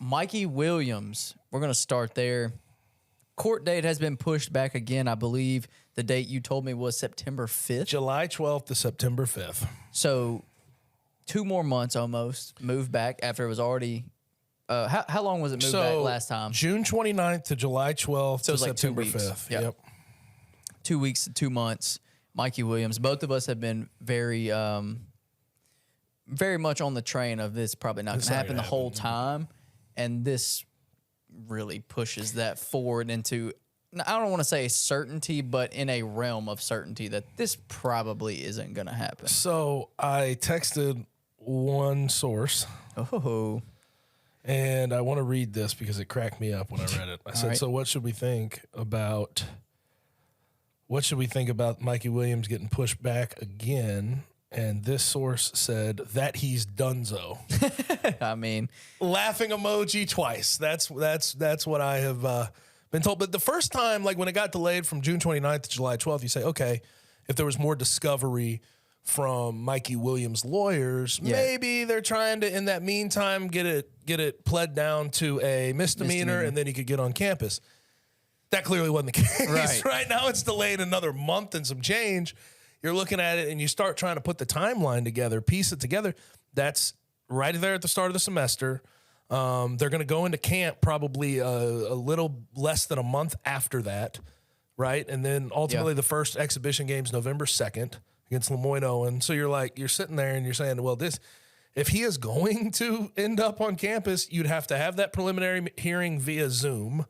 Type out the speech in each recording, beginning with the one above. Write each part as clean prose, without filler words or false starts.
Mikey Williams, we're going to start there. Court date has been pushed back again. I believe the date you told me was September 5th. July 12th to September 5th. So 2 more months almost moved back after it was already how long was it moved back last time? June 29th to July 12th to September 5th. Yep. 2 weeks to 2 months. Mikey Williams. Both of us have been very much on the train of this probably not going to happen the whole time. And this really pushes that forward into, I don't want to say certainty, but in a realm of certainty that this probably isn't going to happen. So I texted one source. Oh. And I want to read this because it cracked me up when I read it. I said, so what should we think about Mikey Williams getting pushed back again? And this source said that he's donezo. I mean, laughing emoji twice. That's what I have been told. But the first time, like when it got delayed from June 29th to July 12th, you say, okay, if there was more discovery from Mikey Williams' lawyers, maybe they're trying to, in that meantime, get it pled down to a misdemeanor, and then he could get on campus. That clearly wasn't the case. Right now, it's delayed another month and some change. You're looking at it and you start trying to put the timeline together, piece it together. That's right there at the start of the semester. They're going to go into camp probably a little less than a month after that, right? And then ultimately the first exhibition game's November 2nd against Lemoyne-Owen. So you're sitting there and you're saying, well, if he is going to end up on campus, you'd have to have that preliminary hearing via Zoom,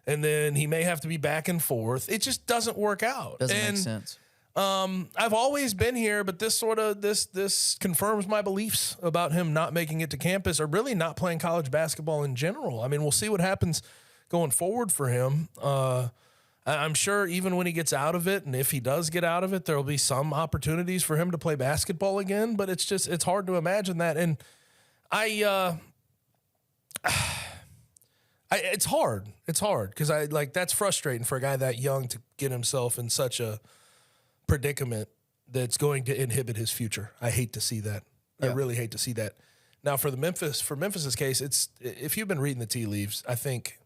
and then he may have to be back and forth. It just doesn't work out. Doesn't make sense. I've always been here, but this confirms my beliefs about him not making it to campus or really not playing college basketball in general. I mean, we'll see what happens going forward for him. I'm sure even when he gets out of it, and if he does get out of it, there will be some opportunities for him to play basketball again, but it's hard to imagine that. And it's hard. It's hard because that's frustrating for a guy that young to get himself in such a predicament that's going to inhibit his future. I hate to see that. I really hate to see that. Now for Memphis's case, it's, if you've been reading the tea leaves, I think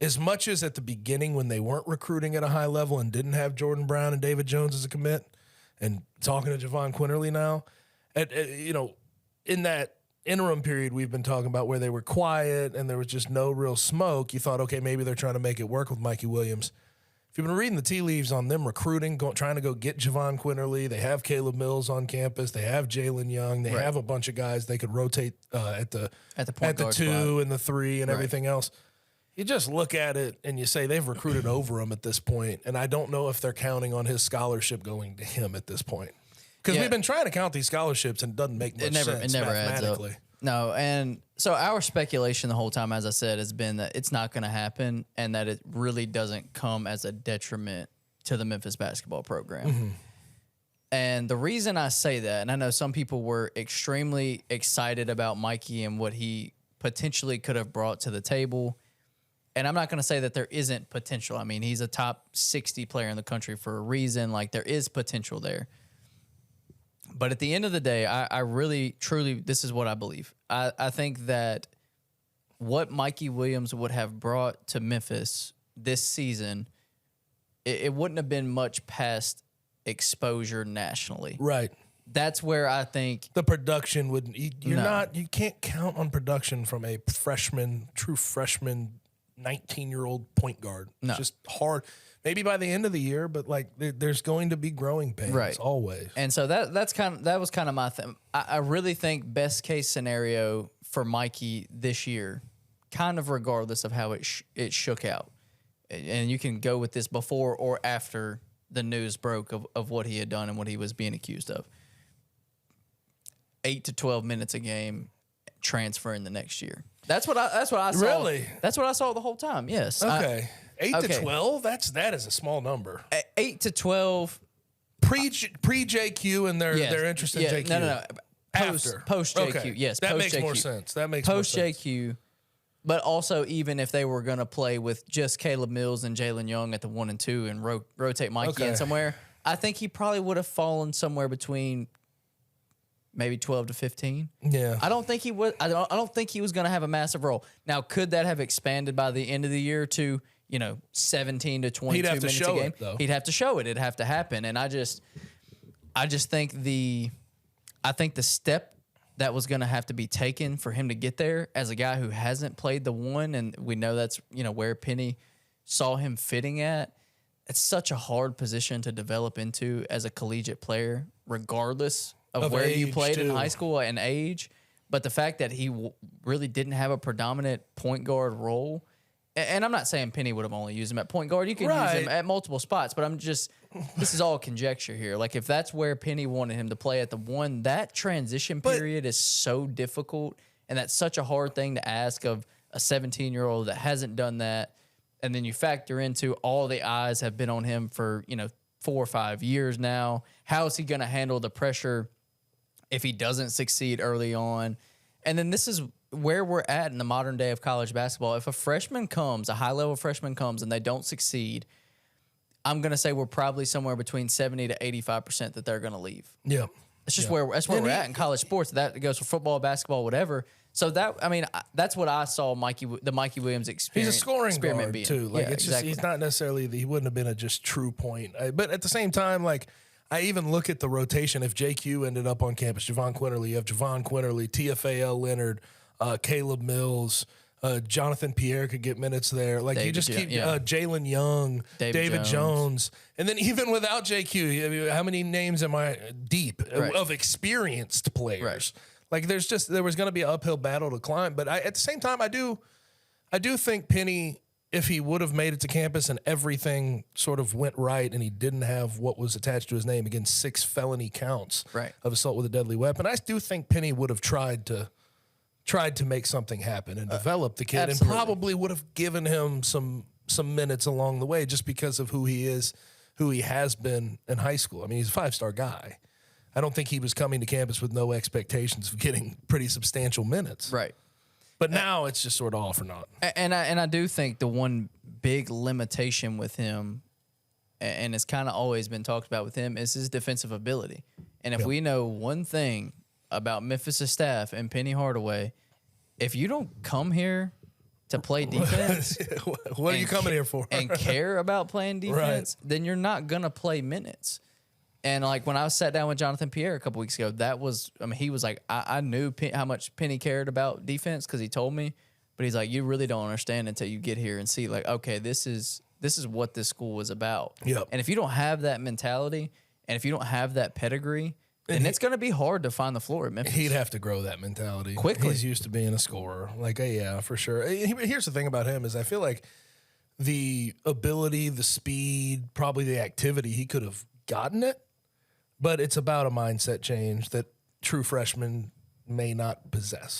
as much as at the beginning when they weren't recruiting at a high level and didn't have Jordan Brown and David Jones as a commit, and talking to Javon Quinterly now, in that interim period we've been talking about where they were quiet and there was just no real smoke, you thought, okay, maybe they're trying to make it work with Mikey Williams. If you've been reading the tea leaves on them recruiting, trying to go get Javon Quinterly, they have Caleb Mills on campus, they have Jalen Young, they have a bunch of guys they could rotate at the 2 and the 3 and everything else. You just look at it and you say they've recruited over him at this point, and I don't know if they're counting on his scholarship going to him at this point. Because we've been trying to count these scholarships and it doesn't make much sense it never mathematically. Adds up. No, and so our speculation the whole time, as I said, has been that it's not going to happen and that it really doesn't come as a detriment to the Memphis basketball program. Mm-hmm. And the reason I say that, and I know some people were extremely excited about Mikey and what he potentially could have brought to the table. And I'm not going to say that there isn't potential. I mean, he's a top 60 player in the country for a reason. Like, there is potential there. But at the end of the day, I really, truly, this is what I believe. I think that what Mikey Williams would have brought to Memphis this season, it wouldn't have been much past exposure nationally. Right. That's where I think the production would. You can't count on production from a true freshman, 19-year-old point guard. It's just hard. Maybe by the end of the year, but there's going to be growing pains always. And so that was kind of my thing. I really think best case scenario for Mikey this year, kind of regardless of how it shook out, and you can go with this before or after the news broke of what he had done and what he was being accused of. 8 to 12 minutes a game, transferring the next year. That's what I saw. Really? That's what I saw the whole time. Yes. Okay. 8 to 12? That is a small number. 8 to 12. Pre JQ and their interest in JQ. No. Post JQ. Okay. Yes. That post makes JQ. more sense. That makes more sense. Post JQ. But also, even if they were going to play with just Caleb Mills and Jalen Young at the 1 and 2 and rotate Mikey in somewhere, I think he probably would have fallen somewhere between maybe 12 to 15. Yeah. I don't think he was. I don't think he was going to have a massive role. Now, could that have expanded by the end of the year to 17 to 22 minutes a game? He'd have to show it. It'd have to happen. And I just think the step that was going to have to be taken for him to get there as a guy who hasn't played the one, and we know that's where Penny saw him fitting at. It's such a hard position to develop into as a collegiate player, regardless of where you played in high school and age. But the fact that he really didn't have a predominant point guard role, and I'm not saying Penny would have only used him at point guard. You can use him at multiple spots, but this is all conjecture here. Like, if that's where Penny wanted him to play at the one, that transition period is so difficult, and that's such a hard thing to ask of a 17-year-old that hasn't done that. And then you factor into all the eyes have been on him for 4 or 5 years now. How is he going to handle the pressure if he doesn't succeed early on? And then this is where we're at in the modern day of college basketball. If a high-level freshman comes and they don't succeed, I'm going to say we're probably somewhere between 70 to 85% that they're going to leave. Yeah. It's just where we're at in college sports. That goes for football, basketball, whatever. So that's what I saw the Mikey Williams experience. He's a scoring guard being. too. Like, it's exactly. He's not necessarily he wouldn't have been a just true point. But at the same time, like, I even look at the rotation. If JQ ended up on campus, Javon Quinterly, you have Javon Quinterly, TFAL Leonard, Caleb Mills, Jonathan Pierre could get minutes there. Like, you just keep Jalen Young, David Jones. And then even without JQ, how many names am I deep of experienced players? Right. Like, there was going to be an uphill battle to climb. But at the same time, I do think Penny, if he would have made it to campus and everything sort of went right and he didn't have what was attached to his name, again, 6 felony counts of assault with a deadly weapon, I do think Penny would have tried to make something happen and develop the kid. Absolutely. And probably would have given him some minutes along the way just because of who he is, who he has been in high school. I mean, he's a 5-star guy. I don't think he was coming to campus with no expectations of getting pretty substantial minutes. Right. But now it's just sort of all for naught. And I do think the one big limitation with him, and it's kind of always been talked about with him, is his defensive ability. And if we know one thing about Memphis' staff and Penny Hardaway, if you don't come here to play defense, what are you coming here for? and care about playing defense, then you're not going to play minutes. And like when I sat down with Jonathan Pierre a couple weeks ago, he was like, I knew how much Penny cared about defense because he told me, but he's like, you really don't understand until you get here and see, like, okay, this is what this school is about. Yep. And if you don't have that mentality and if you don't have that pedigree, then it's going to be hard to find the floor at Memphis. He'd have to grow that mentality quickly. He's used to being a scorer. Like, yeah, for sure. Here's the thing about him is I feel like the ability, the speed, probably the activity, he could have gotten it. But it's about a mindset change that true freshmen may not possess.